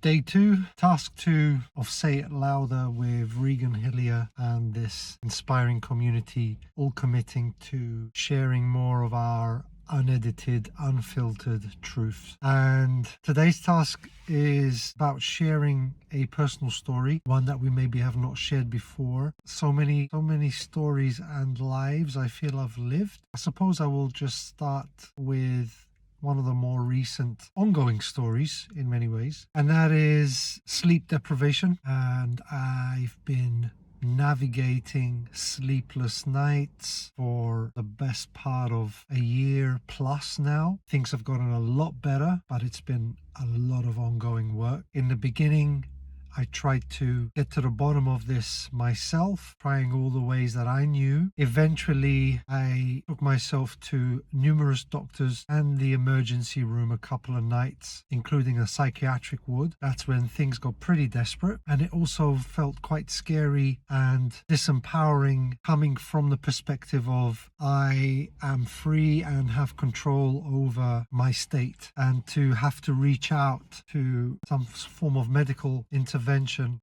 Day 2, task 2 of Say It Louder with Regan Hillier and this inspiring community, all committing to sharing more of our unedited, unfiltered truth. And today's task is about sharing a personal story, one that we maybe have not shared before. So many stories and lives I feel I've lived. I suppose I will just start with one of the more recent ongoing stories in many ways, and that is sleep deprivation. And I've been navigating sleepless nights for the best part of a year plus now. Things have gotten a lot better, but it's been a lot of ongoing work. In the beginning, I tried to get to the bottom of this myself, trying all the ways that I knew. Eventually, I took myself to numerous doctors and the emergency room a couple of nights, including a psychiatric ward. That's when things got pretty desperate. And it also felt quite scary and disempowering, coming from the perspective of I am free and have control over my state. And to have to reach out to some form of medical intervention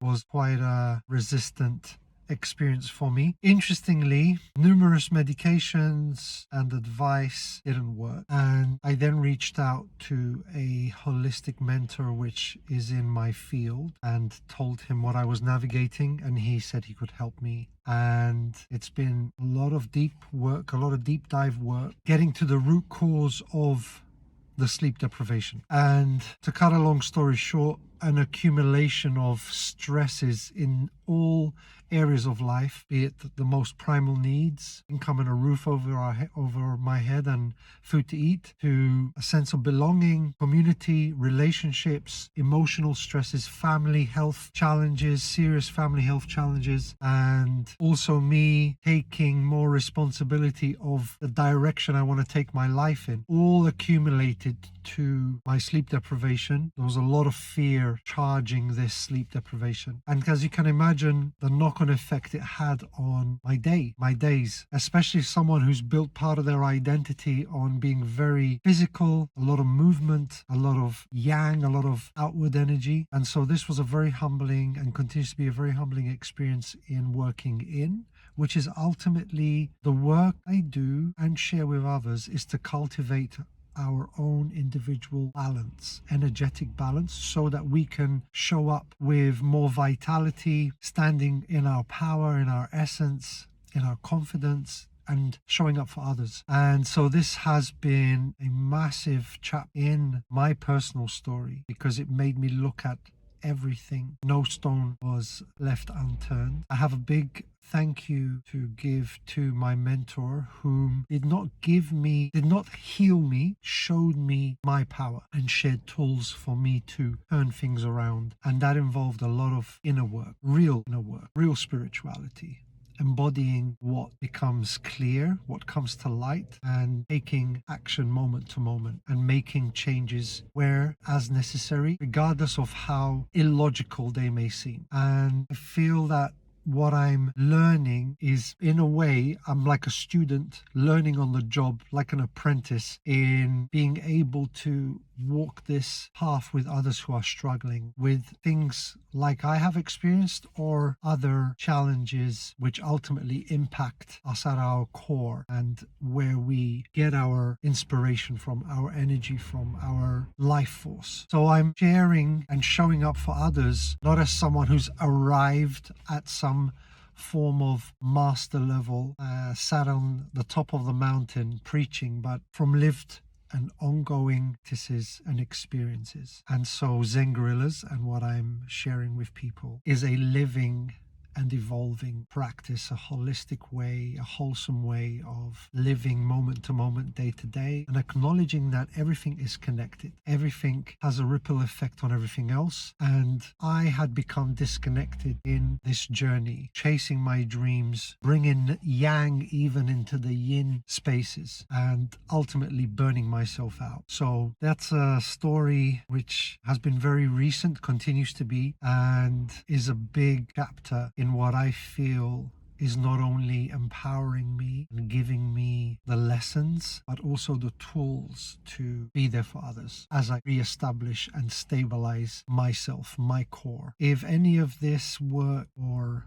was quite a resistant experience for me. Interestingly, numerous medications and advice didn't work, and I then reached out to a holistic mentor which is in my field and told him what I was navigating, and he said he could help me. And it's been a lot of deep work, a lot of deep dive work, getting to the root cause of the sleep deprivation. And to cut a long story short, an accumulation of stresses in all areas of life, be it the most primal needs, income and a roof over my head and food to eat, to a sense of belonging, community, relationships, emotional stresses, family health challenges, serious family health challenges, and also me taking more responsibility of the direction I want to take my life in, all accumulated to my sleep deprivation. There was a lot of fear charging this sleep deprivation, and as you can imagine, the knock-on effect it had on my days, especially someone who's built part of their identity on being very physical, a lot of movement, a lot of yang, a lot of outward energy. And so this was a very humbling and continues to be a very humbling experience in working in, which is ultimately the work I do and share with others, is to cultivate our own individual balance, energetic balance, so that we can show up with more vitality, standing in our power, in our essence, in our confidence, and showing up for others. And so this has been a massive chapter in my personal story, because it made me look at everything. No stone was left unturned. I have a big thank you to give to my mentor, whom did not heal me, showed me my power and shared tools for me to turn things around. And that involved a lot of inner work, real spirituality, embodying what becomes clear, what comes to light, and taking action moment to moment and making changes where as necessary, regardless of how illogical they may seem. And I feel that what I'm learning is, in a way, I'm like a student learning on the job, like an apprentice, in being able to walk this path with others who are struggling with things like I have experienced, or other challenges which ultimately impact us at our core, and where we get our inspiration from, our energy from, our life force. So I'm sharing and showing up for others, not as someone who's arrived at some form of master level, sat on the top of the mountain preaching, but from lived and ongoing practices and experiences. And so Zen Gorillas and what I'm sharing with people is a living and evolving practice, a holistic way, a wholesome way of living moment to moment, day to day, and acknowledging that everything is connected. Everything has a ripple effect on everything else. And I had become disconnected in this journey, chasing my dreams, bringing yang even into the yin spaces, and ultimately burning myself out. So that's a story which has been very recent, continues to be, and is a big chapter in what I feel is not only empowering me and giving me the lessons, but also the tools to be there for others as I reestablish and stabilize myself, my core. If any of this work or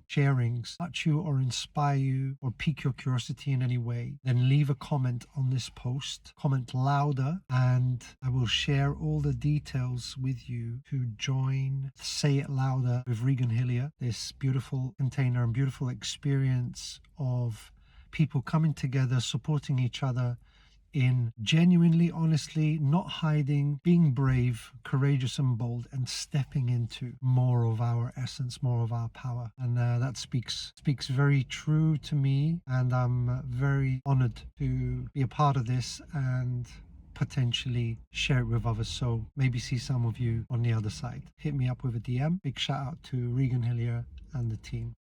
sharings touch you or inspire you or pique your curiosity in any way, then leave a comment on this post, comment louder, and I will share all the details with you to join Say It Louder with Regan Hillier, this beautiful container and beautiful experience of people coming together, supporting each other in genuinely, honestly, not hiding, being brave, courageous and bold, and stepping into more of our essence, more of our power. And that speaks very true to me, and I'm very honored to be a part of this and potentially share it with others. So maybe see some of you on the other side. Hit me up with a DM. Big shout out to Regan Hillier and the team.